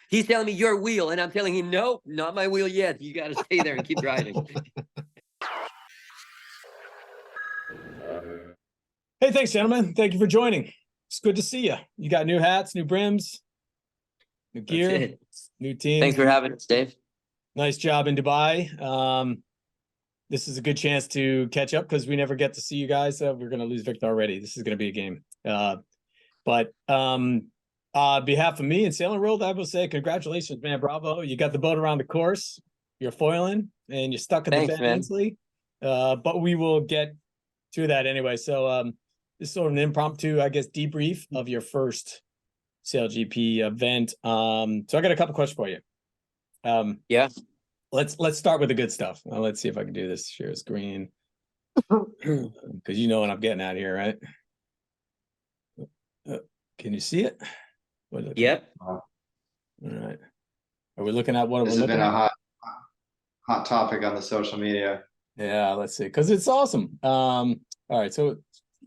He's telling me your wheel, and I'm telling him, nope, not my wheel yet. You got to stay there and keep riding. Hey, thanks, gentlemen. Thank you for joining. It's good to see you. You got new hats, new brims, new gear, new team. Thanks for having us, Dave. Nice job in Dubai. This is a good chance to catch up because we never get to see you guys. We're going to lose Victor already. This is going to be a game. But on behalf of me and Sailing World, I will say congratulations, man. Bravo. You got the boat around the course. You're foiling and you're stuck at the bend easily. But we will get to that anyway. So this is sort of an impromptu, I guess, debrief of your first SailGP event. So I got a couple questions for you. Yeah. Let's start with the good stuff. Let's see if I can do this. Share screen. Because you know what I'm getting at here, right? Can you see it? Yep. All right. Are we looking at what this has been a hot topic on the social media? Yeah, let's see. Because it's awesome. All right, so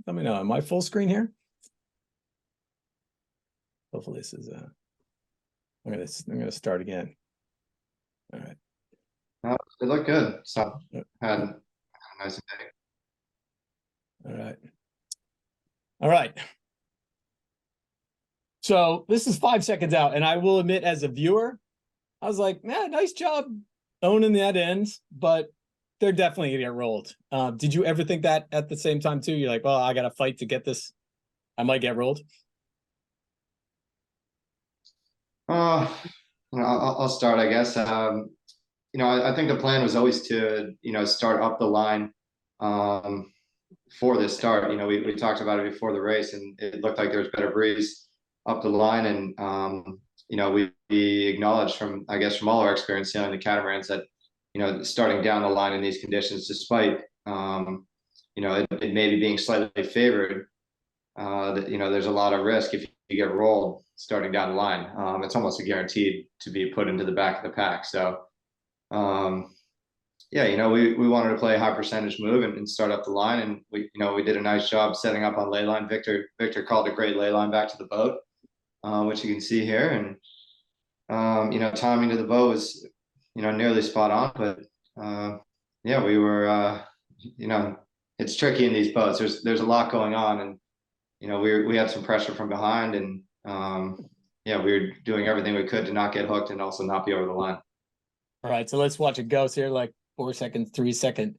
let me know. Am I full screen here? Hopefully this is I'm gonna start again. All right. It looked good. So had a nice day. All right. So this is 5 seconds out, and I will admit, as a viewer, I was like, man, nice job owning that end, but they're definitely gonna get rolled. Did you ever think that at the same time too? You're like, well, I gotta fight to get this. I might get rolled. I'll start, I guess. I think the plan was always to, start up the line for this start. We talked about it before the race, and it looked like there was better breeze up the line. And, we acknowledged from all our experience sailing the catamarans that, starting down the line in these conditions, despite, it maybe being slightly favored, that, there's a lot of risk if you get rolled starting down the line. It's almost a guaranteed to be put into the back of the pack. So, we wanted to play a high percentage move and start up the line, and we did a nice job setting up on ley line. Victor called a great ley line back to the boat, which you can see here, and timing to the boat was nearly spot on, but we were it's tricky in these boats. There's a lot going on, and we had some pressure from behind, and we were doing everything we could to not get hooked and also not be over the line. All right, so let's watch it go here. Like 4 seconds, 3 seconds,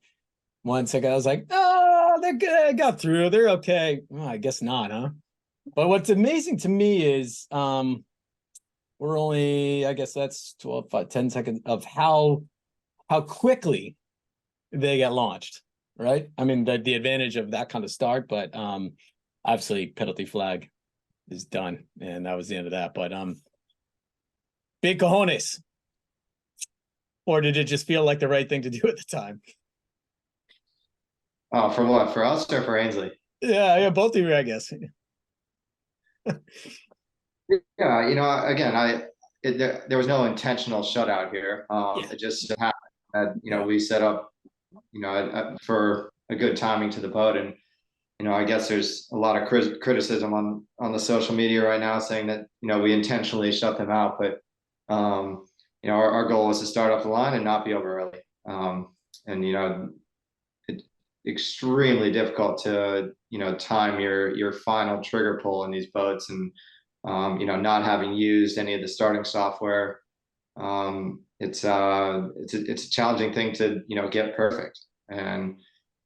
1 second. I was like, oh, they're good. I got through. They're okay. Well, I guess not, huh? But what's amazing to me is we're only, I guess that's 12, 5, 10 seconds of how quickly they get launched, right? I mean, the advantage of that kind of start, but obviously penalty flag is done, and that was the end of that. But big cojones. Or did it just feel like the right thing to do at the time? Oh, for what? For us or for Ainsley? Yeah, both of you, I guess. Yeah, again, there was no intentional shutout here. It just happened that we set up, for a good timing to the boat, and I guess there's a lot of criticism on the social media right now saying that we intentionally shut them out, but our goal was to start up the line and not be over early. And it's extremely difficult to time your final trigger pull in these boats, and not having used any of the starting software, it's a challenging thing to get perfect. And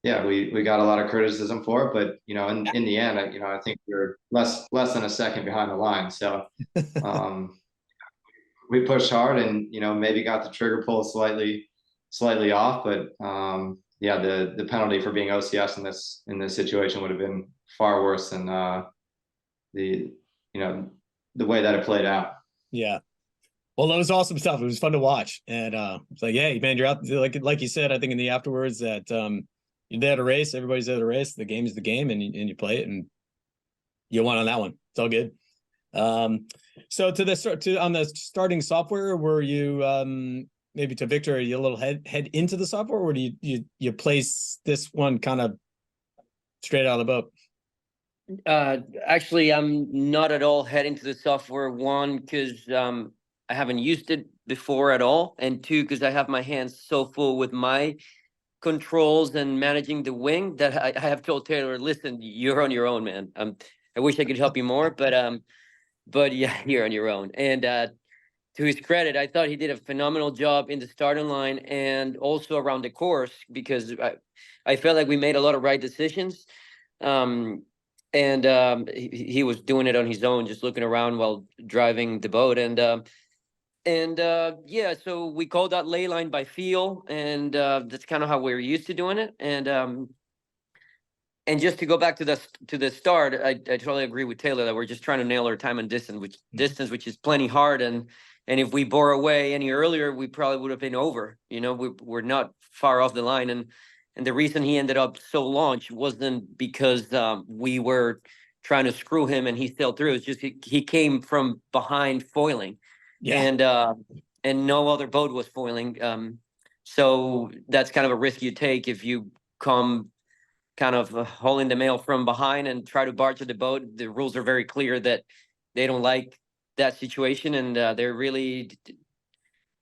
we got a lot of criticism for it, but in the end, I think we're less than a second behind the line. So we pushed hard, and maybe got the trigger pull slightly off, but the penalty for being OCS in this situation would have been far worse than the way that it played out. Yeah. Well, that was awesome stuff. It was fun to watch, and it's like, hey, man, you're out. Like you said, I think in the afterwards that you're there to race. Everybody's there to race. The game is the game, and you play it, and you won on that one. It's all good. So on the starting software, were you maybe to Victor, are you a little head into the software, or do you place this one kind of straight out of the boat? Actually, I'm not at all heading to the software one, because I haven't used it before at all, and two, because I have my hands so full with my controls and managing the wing that I have told Taylor, listen, you're on your own, man. I wish I could help you more, but yeah, you're on your own. And to his credit, I thought he did a phenomenal job in the starting line and also around the course, because I felt like we made a lot of right decisions. He was doing it on his own, just looking around while driving the boat. Yeah, so we called that ley line by feel, and that's kind of how we're used to doing it. And just to go back to the start, I totally agree with Taylor that we're just trying to nail our time and distance, which is plenty hard. And if we bore away any earlier, we probably would have been over. You know, we're not far off the line, and the reason he ended up so launched wasn't because we were trying to screw him and he sailed through. It's just he came from behind foiling, and no other boat was foiling. So that's kind of a risk you take if you come kind of hauling the mail from behind and try to barge at the boat. The rules are very clear that they don't like that situation, and they're really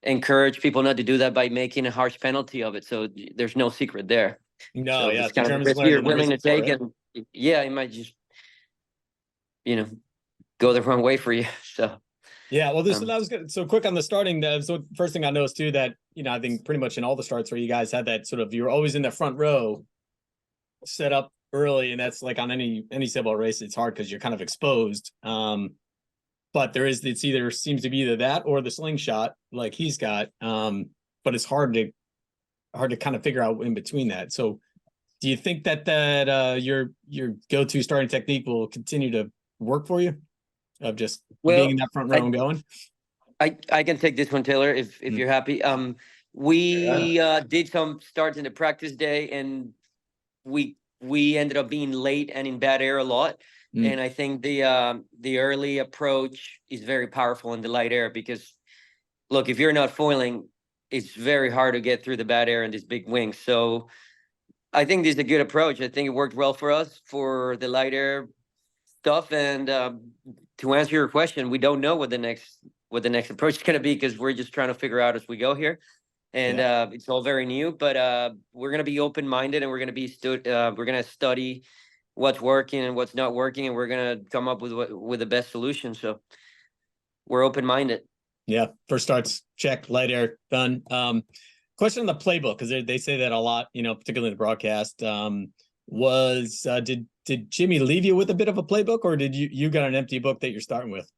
encourage people not to do that by making a harsh penalty of it. So there's no secret there. No, So yeah, it's kind of a Germans risk learned you're in the willing to recent war, take, right? and yeah, it might just, you know, go the wrong way for you. So Yeah, well, that was good. So quick on the starting. So first thing I noticed too, that I think pretty much in all the starts where you guys had that sort of, you were always in the front row, set up early, and that's like on any sailboat race, it's hard because you're kind of exposed. But it's either seems to be either that or the slingshot like he's got. But it's hard to kind of figure out in between that. So do you think that your go-to starting technique will continue to work for you, of just being in that front row and going? I can take this one, Taylor, if you're happy. We did some starts in the practice day, and we ended up being late and in bad air a lot. And I think the early approach is very powerful in the light air, because look, if you're not foiling, it's very hard to get through the bad air and these big wings. So I think this is a good approach. I think it worked well for us for the light air stuff. And to answer your question, we don't know what the next approach is going to be, because we're just trying to figure out as we go here. And it's all very new, but we're going to be open-minded, and we're going to be we're going to study what's working and what's not working, and we're going to come up with the best solution. So we're open-minded. Yeah. First starts, check, light air, done. Question on the playbook, because they say that a lot, particularly in the broadcast. Did Jimmy leave you with a bit of a playbook, or did you got an empty book that you're starting with?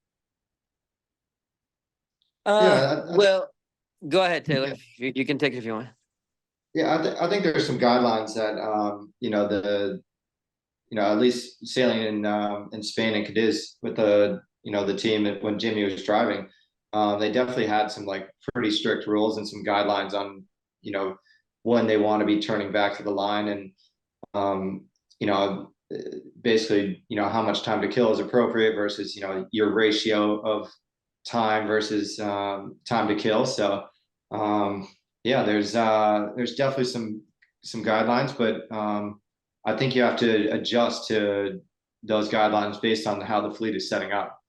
Well, go ahead, Taylor. You can take it if you want. Yeah, I think there's some guidelines that at least sailing in Spain and Cadiz with the team when Jimmy was driving, they definitely had some like pretty strict rules and some guidelines on when they want to be turning back to the line, and basically how much time to kill is appropriate versus your ratio of time versus time to kill. So there's definitely some guidelines, but I think you have to adjust to those guidelines based on how the fleet is setting up.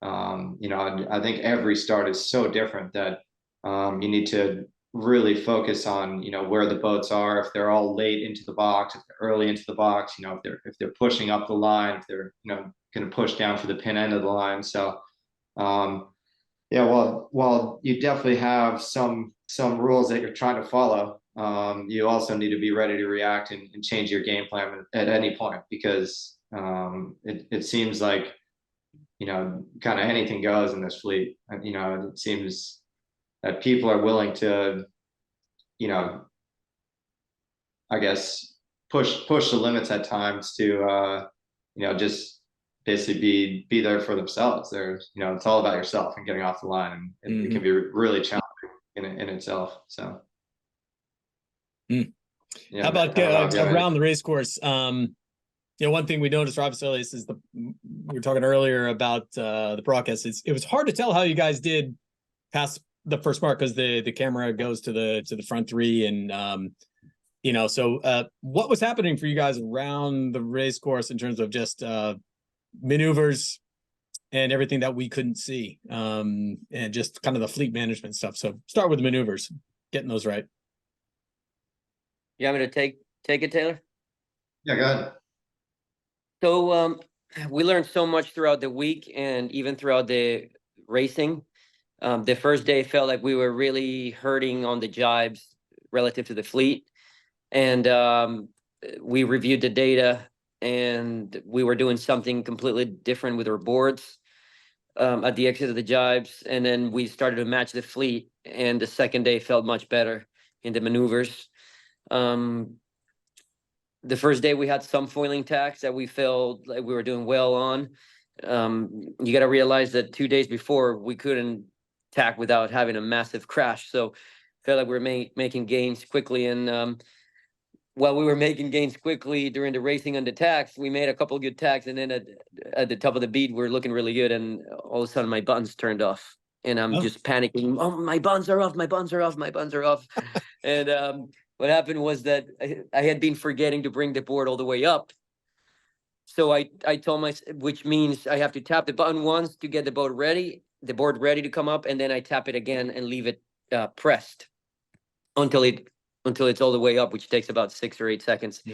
I think every start is so different that you need to really focus on where the boats are, if they're all late into the box, if they're early into the box, if they're pushing up the line, if they're going to push down for the pin end of the line. So while you definitely have some rules that you're trying to follow, you also need to be ready to react and change your game plan at any point, because it seems like kind of anything goes in this fleet. It seems that people are willing to I guess push the limits at times to just basically be there for themselves. There's it's all about yourself and getting off the line, and it can be really challenging in itself. So how about around the race course? One thing we noticed, obviously, is we were talking earlier about the broadcast. It was hard to tell how you guys did past the first mark, because the camera goes to the front three, and so what was happening for you guys around the race course in terms of just maneuvers, and everything that we couldn't see, and just kind of the fleet management stuff. So start with the maneuvers, getting those right. You want me to take it, Taylor? Yeah, go ahead. So we learned so much throughout the week and even throughout the racing. The first day felt like we were really hurting on the jibes relative to the fleet. And we reviewed the data and we were doing something completely different with our boards at the exit of the jibes. And then we started to match the fleet, and the second day felt much better in the maneuvers. The first day we had some foiling tacks that we felt like we were doing well on. You got to realize that 2 days before we couldn't tack without having a massive crash. So felt like we were making gains quickly. And while we were making gains quickly during the racing on the tacks, we made a couple of good tacks. And then at the top of the beat, we're looking really good. And all of a sudden my buttons turned off, and I'm just panicking. Oh, my buttons are off. My buttons are off. My buttons are off. And what happened was that I had been forgetting to bring the board all the way up. So I told myself, which means I have to tap the button once to get the board ready to come up, and then I tap it again and leave it pressed until it's all the way up, which takes about 6 or 8 seconds.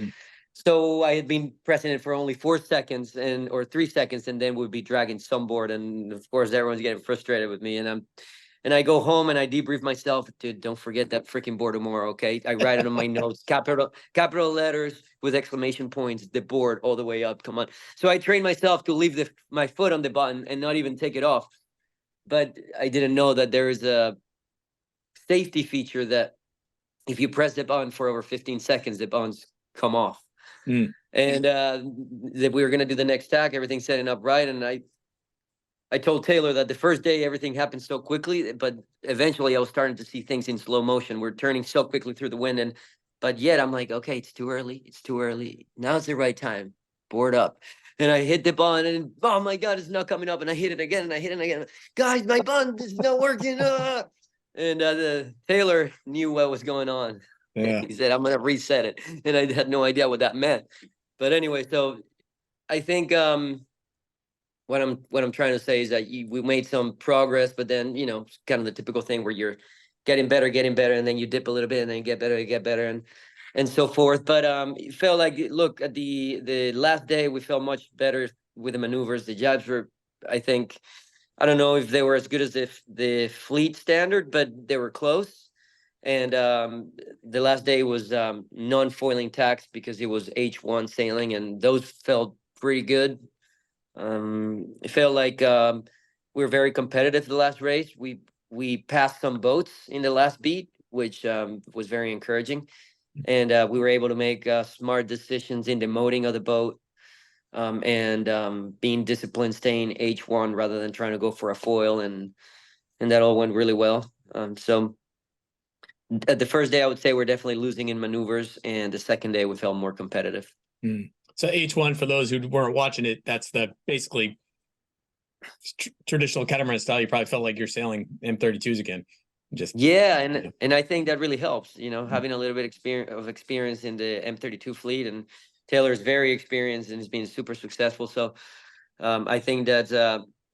So I had been pressing it for only 4 seconds or 3 seconds, and then we'd be dragging some board, and of course everyone's getting frustrated with me, and I go home and I debrief myself. Dude, don't forget that freaking board tomorrow, okay? I write it on my notes, capital letters with exclamation points, the board all the way up. Come on. So I trained myself to leave my foot on the button and not even take it off. But I didn't know that there is a safety feature that if you press the button for over 15 seconds, the buttons come off. And that we were going to do the next tack, everything setting up right. And I told Taylor that the first day everything happened so quickly, but eventually I was starting to see things in slow motion. We're turning so quickly through the wind, but yet I'm like, okay, it's too early. It's too early. Now's the right time. Board up. And I hit the button, and oh my God, it's not coming up. And I hit it again, and I hit it again. Guys, my button is not working. And Taylor knew what was going on. Yeah. He said, I'm going to reset it. And I had no idea what that meant. But anyway, so I think what I'm trying to say is that we made some progress, but then, kind of the typical thing where you're getting better, and then you dip a little bit, and then you get better, and so forth. But it felt like, look, at the last day, we felt much better with the maneuvers. The jibes were, I think, I don't know if they were as good as the fleet standard, but they were close. And the last day was non-foiling tacks because it was H1 sailing, and those felt pretty good. It felt like we were very competitive the last race. We passed some boats in the last beat, which was very encouraging. And we were able to make smart decisions in the moding of the boat, and being disciplined, staying H1 rather than trying to go for a foil, and that all went really well. So the first day, I would say we're definitely losing in maneuvers, and the second day we felt more competitive. So H1, for those who weren't watching it, that's the basically traditional catamaran style. You probably felt like you're sailing M32s again. And I think that really helps, having a little bit of experience in the M32 fleet, and Taylor's very experienced and has been super successful. So I think that's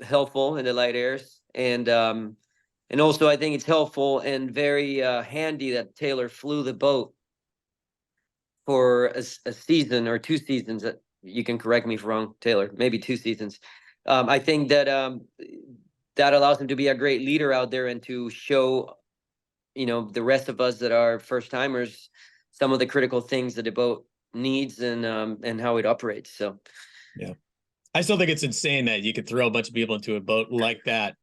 helpful in the light airs, and also I think it's helpful and very handy that Taylor flew the boat for a season or 2 seasons. That you can correct me if wrong, Taylor, maybe 2 seasons. I think that that allows him to be a great leader out there and to show, the rest of us that are first timers, some of the critical things that the boat needs and how it operates. So, yeah, I still think it's insane that you could throw a bunch of people into a boat like that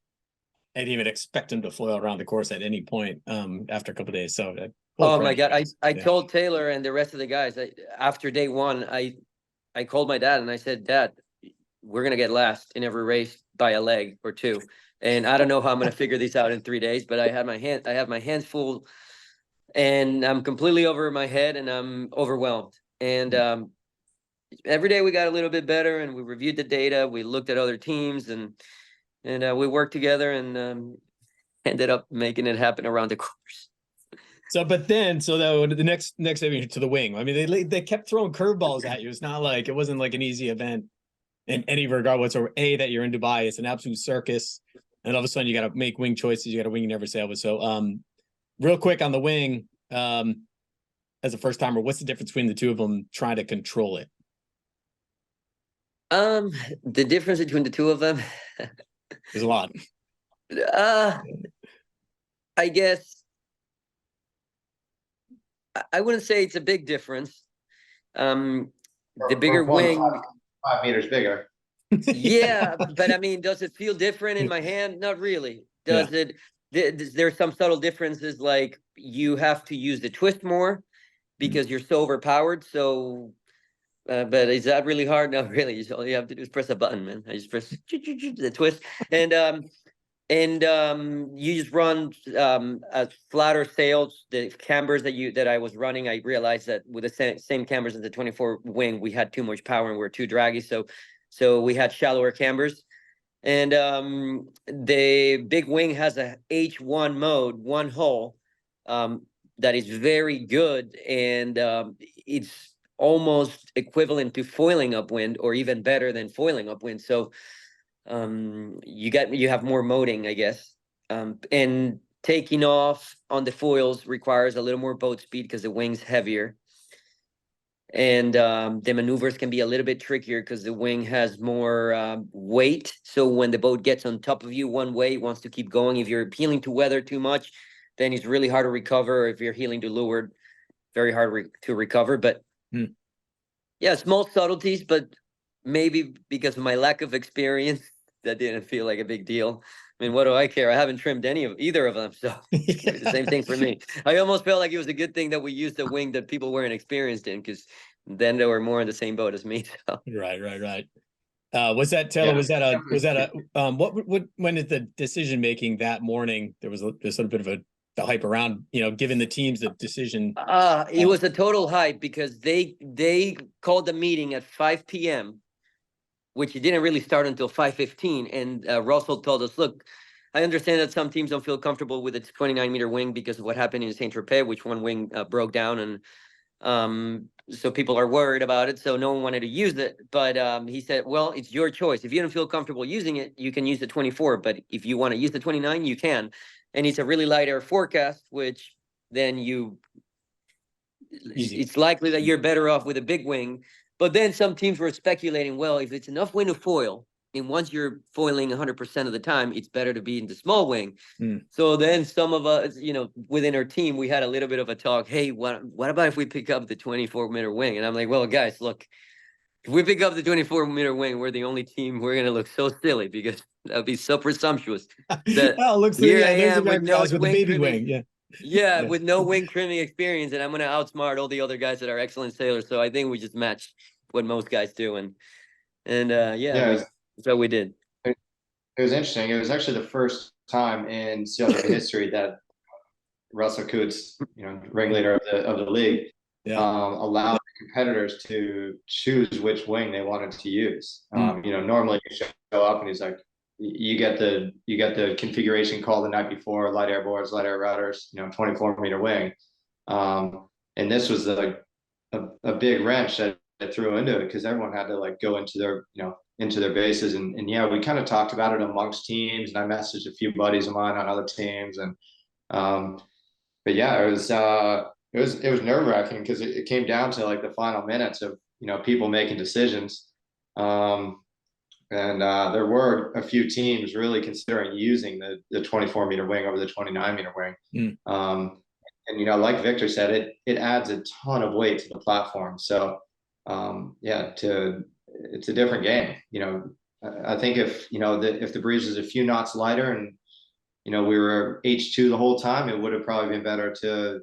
and even expect them to foil around the course at any point after a couple of days. So, oh my God, I told Taylor and the rest of the guys after day one, I called my dad and I said, Dad, we're gonna get last in every race by a leg or 2. And I don't know how I'm going to figure these out in 3 days, but I have my hands full, and I'm completely over my head, and I'm overwhelmed. And every day we got a little bit better, and we reviewed the data. We looked at other teams, and we worked together, and ended up making it happen around the course. So, but then, the next to the wing. I mean, they kept throwing curveballs at you. It's not like it wasn't like an easy event. in any regard whatsoever. That you're in Dubai, it's an absolute circus, and all of a sudden you got to make wing choices. You got a wing you never sailed with. So, real quick on the wing, as a first timer, what's the difference between the two of them trying to control it? The difference between the two of them, There's a lot. I guess I wouldn't say it's a big difference. The bigger wing, 5 meters bigger. yeah, but I mean, does it feel different in my hand? Not really. Does it? There's some subtle differences, like you have to use the twist more because you're so overpowered. So, but is that really hard? No, really. All you have to do is press a button, man. I just press the twist, and you just run a flatter sails. The cambers that I was running, I realized that with the same cambers as the 24 wing, we had too much power and we were too draggy. So we had shallower cambers. And the big wing has a H1 mode, one hull, that is very good, and it's almost equivalent to foiling upwind, or even better than foiling upwind. So you have more moding, I guess. And taking off on the foils requires a little more boat speed because the wing's heavier. And the maneuvers can be a little bit trickier because the wing has more weight. So when the boat gets on top of you one way, it wants to keep going. If you're heeling to weather too much, then it's really hard to recover. If you're heeling to leeward, very hard to recover. But yeah, small subtleties, but maybe because of my lack of experience, that didn't feel like a big deal. I mean, what do I care? I haven't trimmed either of them, so it's the same thing for me. I almost felt like it was a good thing that we used a wing that people weren't experienced in, because then they were more in the same boat as me. So. Right. Was that Taylor? Yeah. Was that a what when is the decision making that morning? There's sort of a bit of the hype around, given the teams the decision. It was a total hype because they called the meeting at 5 p.m. which it didn't really start until 5:15. And Russell told us, look, I understand that some teams don't feel comfortable with its 29-meter wing because of what happened in Saint-Tropez, which one wing broke down. And so people are worried about it. So no one wanted to use it. But he said, well, it's your choice. If you don't feel comfortable using it, you can use the 24. But if you want to use the 29, you can. And it's a really light air forecast, which then it's likely that you're better off with a big wing. But then some teams were speculating, well, if it's enough wind to foil, and once you're foiling 100% of the time, it's better to be in the small wing. So then some of us, within our team, we had a little bit of a talk. Hey, what about if we pick up the 24-meter wing? And I'm like, well, guys, look, if we pick up the 24-meter wing, we're the only team. We're going to look so silly because that would be so presumptuous. That here I am with no with the baby wing. Yeah, with no wing trimming experience, and I'm going to outsmart all the other guys that are excellent sailors. So I think we just matched what most guys do, and that's what we did. It was interesting. It was actually the first time in SailGP history that Russell Coutts, ringleader of the league, allowed competitors to choose which wing they wanted to use. Normally you show up and he's like, you get the configuration call the night before, light air boards, light air rudders, 24-meter wing. And this was a big wrench that threw into it because everyone had to go into their bases. And yeah, we kind of talked about it amongst teams, and I messaged a few buddies of mine on other teams. And but yeah, it was nerve-wracking because it came down to the final minutes of people making decisions. And there were a few teams really considering using the 24-meter wing over the 29-meter wing. And like Victor said, it adds a ton of weight to the platform. So it's a different game. I think if the breeze is a few knots lighter and we were H2 the whole time, it would have probably been better to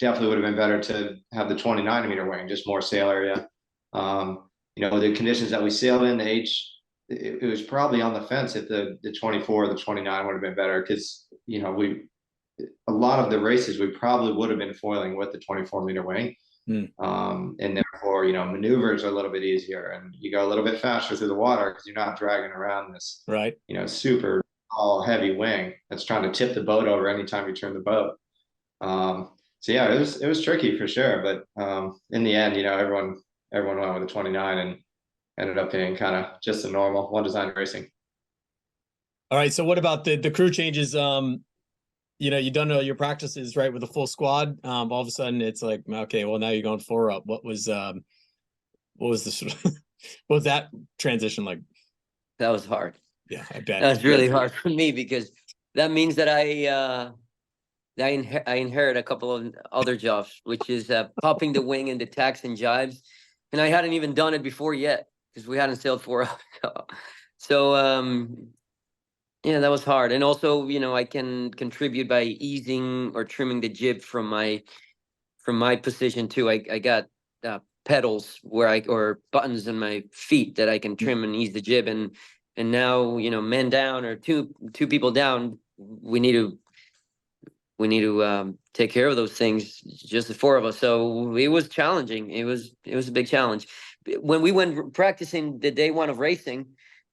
definitely would have been better to have the 29-meter wing, just more sail area. The conditions that we sailed in, it was probably on the fence if the 24 or the 29 would have been better, because a lot of the races we probably would have been foiling with the 24-meter wing. And therefore maneuvers are a little bit easier and you go a little bit faster through the water because you're not dragging around this super tall heavy wing that's trying to tip the boat over anytime you turn the boat. So yeah, it was tricky for sure, but in the end everyone went with the 29, and ended up being kind of just a normal one design racing. All right. So what about the crew changes? You know, you've done all your practices, right, with a full squad. All of a sudden it's like, okay, well, now you're going 4 up. What was the what was that transition like? That was hard. Yeah, I bet. That was really hard for me because that means that I inherit a couple of other jobs, which is popping the wing in the tacks and jibes, and I hadn't even done it before yet because we hadn't sailed 4 up. So yeah, that was hard. And also, you know, I can contribute by easing or trimming the jib from my position too. I got pedals or buttons in my feet that I can trim and ease the jib. And now, you know, men down or two people down, we need to take care of those things, just the 4 of us. So it was challenging. It was a big challenge. When we went practicing the day 1 of racing,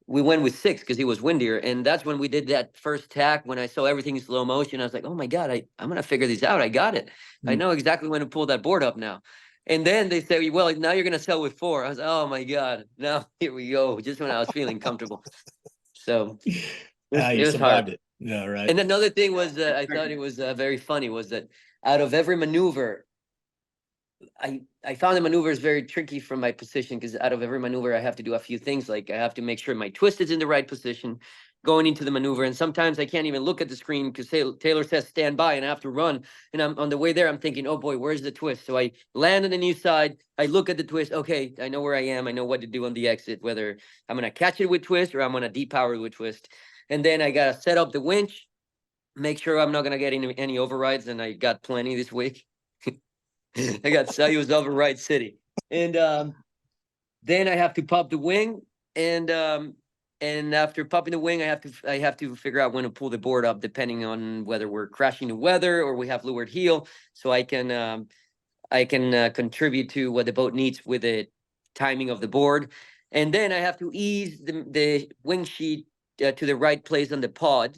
we went with 6 because it was windier. And that's when we did that first tack. When I saw everything in slow motion, I was like, oh my God, I'm going to figure this out. I got it. I know exactly when to pull that board up now. And then they say, well, now you're going to sail with 4. I was like, oh my God, now here we go. Just when I was feeling comfortable. So You it was survived hard. it. Yeah, right. And another thing was, I thought it was very funny, was that out of every maneuver, I found the maneuvers very tricky from my position, because out of every maneuver, I have to do a few things. Like I have to make sure my twist is in the right position going into the maneuver. And sometimes I can't even look at the screen because Taylor says stand by and I have to run. And I'm on the way there, I'm thinking, oh boy, where's the twist? So I land on the new side. I look at the twist. Okay, I know where I am. I know what to do on the exit, whether I'm going to catch it with twist or I'm going to depower it with twist. And then I got to set up the winch, make sure I'm not going to get any overrides. And I got plenty this week. I got Sayus override city. And then I have to pop the wing. And after popping the wing, I have to figure out when to pull the board up, depending on whether we're crashing the weather or we have leeward heel. So I can contribute to what the boat needs with the timing of the board. And then I have to ease the wing sheet to the right place on the pod,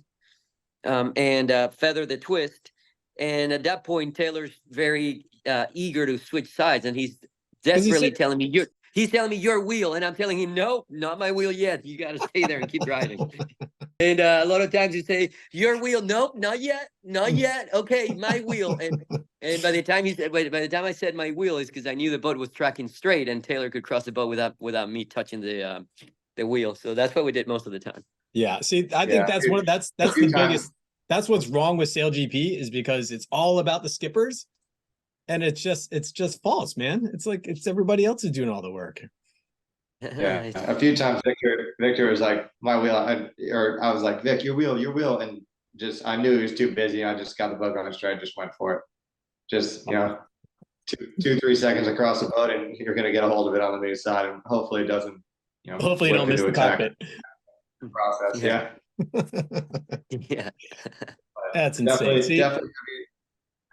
and feather the twist. And at that point, Taylor's very eager to switch sides, and he's desperately telling me, he's telling me your wheel, and I'm telling him, no, not my wheel yet. You got to stay there and keep riding. And a lot of times you say, your wheel, nope, not yet, not yet. Okay, my wheel. And by the time I said my wheel, is because I knew the boat was tracking straight, and Taylor could cross the boat without me touching the wheel. So that's what we did most of the time. Yeah. See, I think that's the biggest. That's what's wrong with SailGP, is because it's all about the skippers, and it's just false, man. It's like it's everybody else is doing all the work. Yeah, a few times Victor was like, my wheel, I was like, Vic, your wheel, and just I knew he was too busy. I just got the bug on his stride, just went for it. Just, you know, 2-3 seconds across the boat, and you're gonna get a hold of it on the new side, and hopefully it doesn't, you know, hopefully you don't miss the cockpit process. Yeah. Yeah. That's insane. Definitely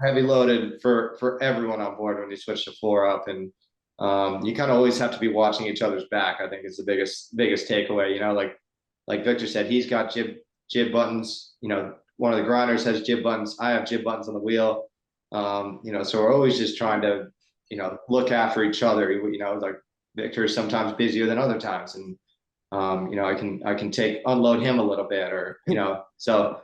heavy loaded for everyone on board when you switch to 4 up, and you kind of always have to be watching each other's back. I think is the biggest takeaway. You know, like Victor said, he's got jib buttons. You know, one of the grinders has jib buttons. I have jib buttons on the wheel. You know, so we're always just trying to, you know, look after each other. You know, like Victor is sometimes busier than other times, and you know, I can unload him a little bit, or, you know, so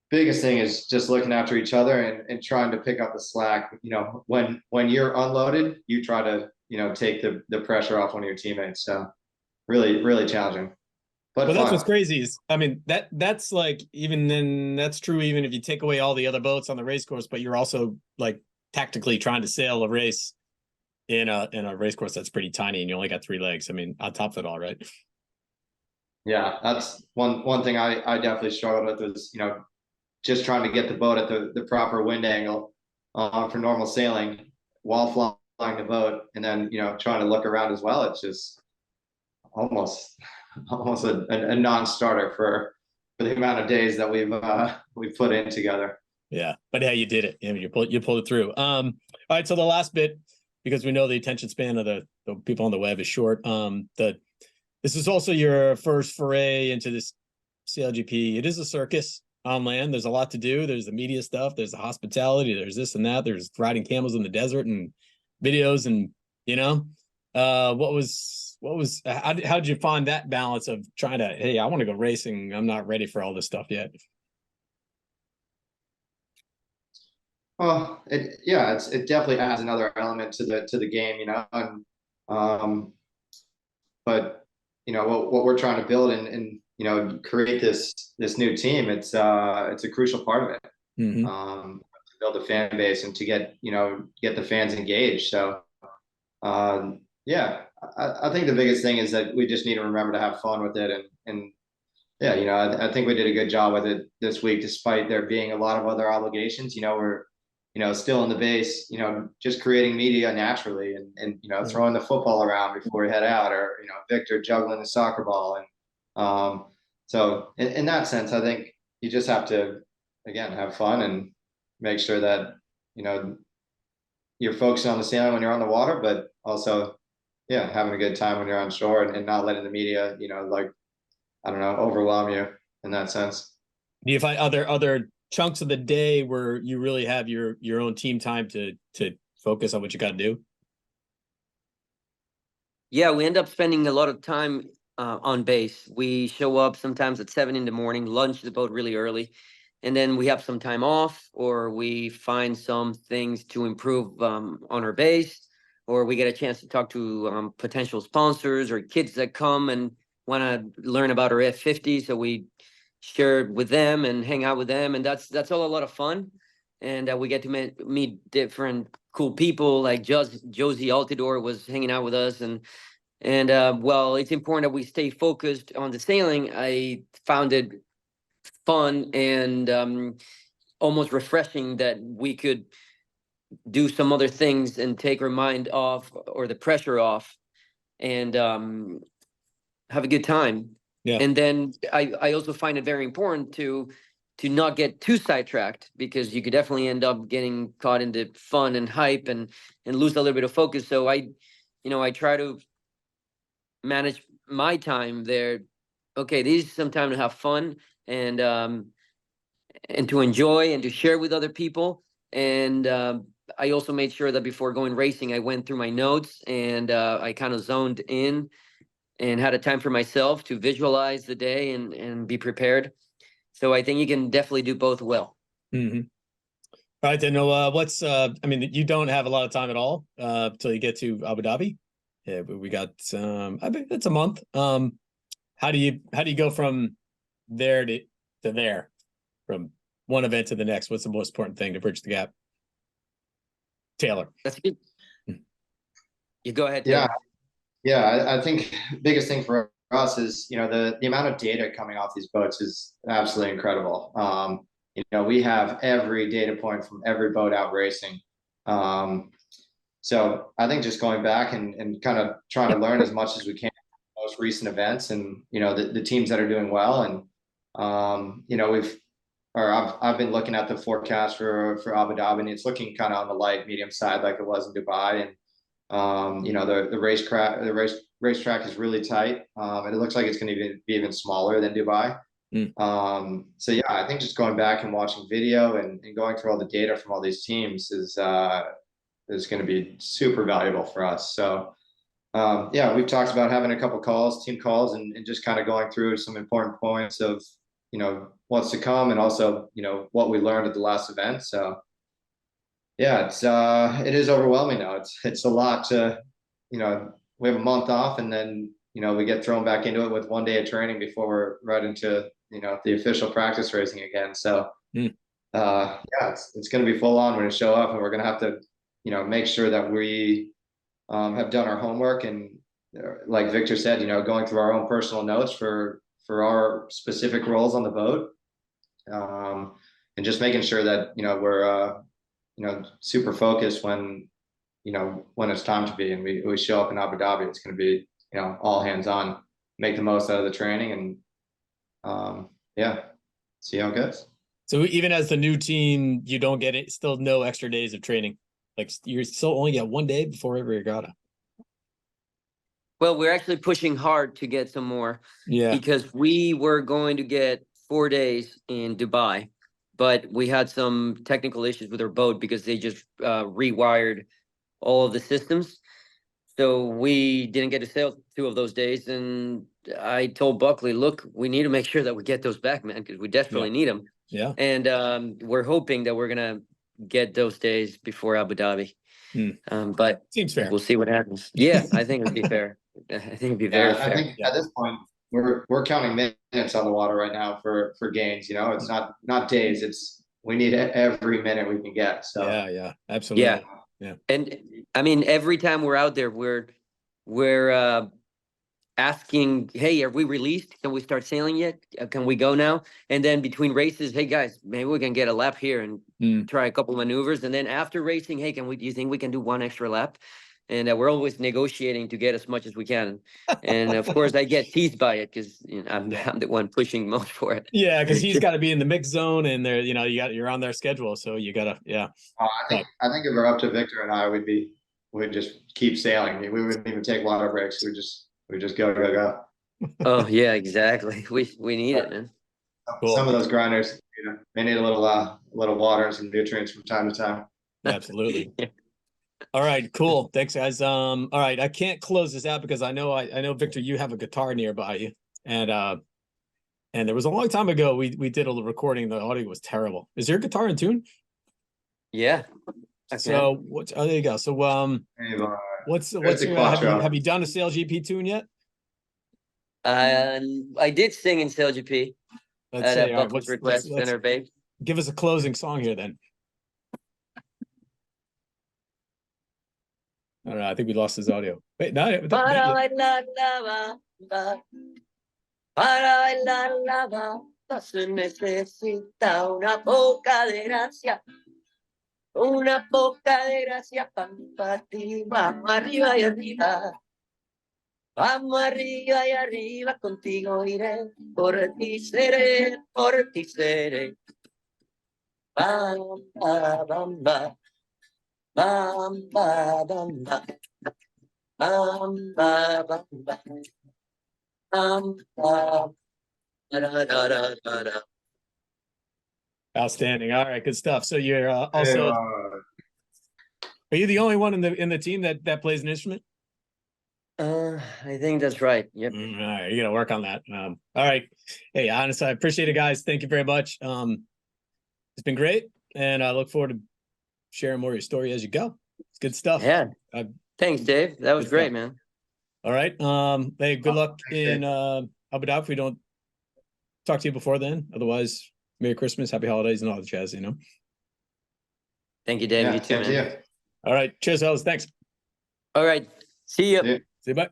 biggest thing is just looking after each other and trying to pick up the slack. You know, when you're unloaded, you try to, you know, take the pressure off one of your teammates. So really challenging. But that's what's crazy is, I mean, that's like, even then that's true even if you take away all the other boats on the race course, but you're also like tactically trying to sail a race in a race course that's pretty tiny, and you only got 3 legs. I mean, on top of it all, right? Yeah, that's one thing I definitely struggled with, is, you know, just trying to get the boat at the proper wind angle for normal sailing while flying the boat, and then, you know, trying to look around as well. It's just almost a non-starter for the amount of days that we've put in together. Yeah, but yeah, you did it. I mean, you pulled it through. All right, so the last bit, because we know the attention span of the people on the web is short. This is also your first foray into this SailGP. It is a circus on land. There's a lot to do. There's the media stuff. There's the hospitality. There's this and that. There's riding camels in the desert and videos, and, you know, what was how did you find that balance of trying to, hey, I want to go racing, I'm not ready for all this stuff yet? Well, it definitely adds another element to the game, you know, and but you know what we're trying to build and you know create this new team. It's a crucial part of it. Mm-hmm. To build a fan base and to get get the fans engaged. So yeah, I think the biggest thing is that we just need to remember to have fun with it and yeah, you know, I think we did a good job with it this week, despite there being a lot of other obligations. You know, we're, you know, still in the base, you know, just creating media naturally and you know, throwing the football around before we head out, or, you know, Victor juggling the soccer ball. And so in that sense, I think you just have to, again, have fun and make sure that, you know, you're focusing on the sailing when you're on the water, but also, yeah, having a good time when you're on shore and not letting the media, you know, like, I don't know, overwhelm you in that sense. Do you find other chunks of the day where you really have your own team time to focus on what you got to do? Yeah, we end up spending a lot of time on base. We show up sometimes at 7 in the morning, lunch the boat really early, and then we have some time off, or we find some things to improve on our base, or we get a chance to talk to potential sponsors or kids that come and want to learn about our F50. So we share with them and hang out with them, and that's all a lot of fun. And we get to meet different cool people, like Josie Altidore was hanging out with us, and well, it's important that we stay focused on the sailing. I found it fun and almost refreshing that we could do some other things and take our mind off or the pressure off and have a good time. Yeah. And then I also find it very important to not get too sidetracked, because you could definitely end up getting caught in the fun and hype and lose a little bit of focus. So I try to manage my time there. Okay, this is some time to have fun and to enjoy and to share with other people. And I also made sure that before going racing, I went through my notes and I kind of zoned in and had a time for myself to visualize the day and be prepared. So I think you can definitely do both well. Mm-hmm. All right, then. What's I mean, you don't have a lot of time at all till you get to Abu Dhabi. Yeah, but we got I think it's a month. How do you go from there to there, from one event to the next? What's the most important thing to bridge the gap? Taylor. That's good. You go ahead, Taylor. Yeah, I think biggest thing for us is, you know, the amount of data coming off these boats is absolutely incredible. You know, we have every data point from every boat out racing. So I think just going back and kind of trying to learn as much as we can from most recent events and, you know, the teams that are doing well. And, you know, I've been looking at the forecast for Abu Dhabi, and it's looking kind of on the light medium side like it was in Dubai. And, you know, the racetrack is really tight. And it looks like it's going to be even smaller than Dubai. So yeah, I think just going back and watching video and going through all the data from all these teams is going to be super valuable for us. So yeah, we've talked about having a couple calls, team calls, and just kind of going through some important points of, you know, what's to come, and also, you know, what we learned at the last event. So yeah, it is overwhelming now. It's a lot to, you know, we have a month off, and then, you know, we get thrown back into it with 1 day of training before we're right into, you know, the official practice racing again. So yeah, it's going to be full on when we show up, and we're going to have to, you know, make sure that we have done our homework, and like Victor said, you know, going through our own personal notes for our specific roles on the boat, and just making sure that, you know, we're you know, super focused when, you know, when it's time to be, and we show up in Abu Dhabi. It's going to be, you know, all hands on, make the most out of the training, and yeah, see how it goes. So even as the new team, you don't get it, still no extra days of training. Like you're still only get 1 day before every regatta. Well, we're actually pushing hard to get some more. Yeah. Because we were going to get 4 days in Dubai, but we had some technical issues with our boat because they just rewired all of the systems. So we didn't get to sail 2 of those days, and I told Buckley, look, we need to make sure that we get those back, man, because we desperately need them. Yeah. And we're hoping that we're gonna get those days before Abu Dhabi. But Seems fair. we'll see what happens. Yeah, I think it'd be fair. I think it'd be very fair. I think at this point we're counting minutes on the water right now for gains. You know, it's not days. We need every minute we can get. So Yeah, absolutely. Yeah. And I mean, every time we're out there, we're asking, hey, are we released? Can we start sailing yet? Can we go now? And then between races, hey guys, maybe we can get a lap here and try a couple maneuvers. And then after racing, hey, do you think we can do 1 extra lap? And we're always negotiating to get as much as we can. And of course, I get teased by it because I'm the one pushing most for it. Yeah, because he's got to be in the mix zone, and they're you're on their schedule, so you gotta I think if we're up to Victor and I, we'd just keep sailing. We wouldn't even take water breaks. We just go. Oh yeah, exactly. We need it, man. Cool. Some of those grinders, they need a little water and some nutrients from time to time. Absolutely. All right, cool. Thanks, guys. All right, I can't close this out because I know Victor, you have a guitar nearby you, and there was a long time ago we did a recording. The audio was terrible. Is your guitar in tune? Yeah. Okay. So there you go. So what's your, have you done a SailGP tune yet? I did sing in SailGP at a Buckley's request center, babe. Give us a closing song here then. I don't know. I think we lost his audio. Wait, no. Para bailar la bamba, para bailar la bamba se necesita una poca de gracia para ti. Vamos arriba y arriba. Vamos arriba y arriba, contigo iré, por ti seré, por ti seré. Bamba, bamba, bamba, bamba, bamba, bamba, bamba, da, da, da, da, da. Outstanding. All right, good stuff. So you're also, are you the only one in the team that plays an instrument? I think that's right. Yep. All right, you gotta work on that. All right. Hey, honestly, I appreciate it, guys. Thank you very much. It's been great, and I look forward to sharing more of your story as you go. It's good stuff. Yeah. Thanks, Dave. That was great, man. All right. Hey, good luck in Abu Dhabi. If we don't talk to you before then, otherwise, Merry Christmas, Happy Holidays, and all the jazz. Thank you, Dave. You too, man. All right. Cheers, fellas. Thanks. All right. See you. See you. Bye.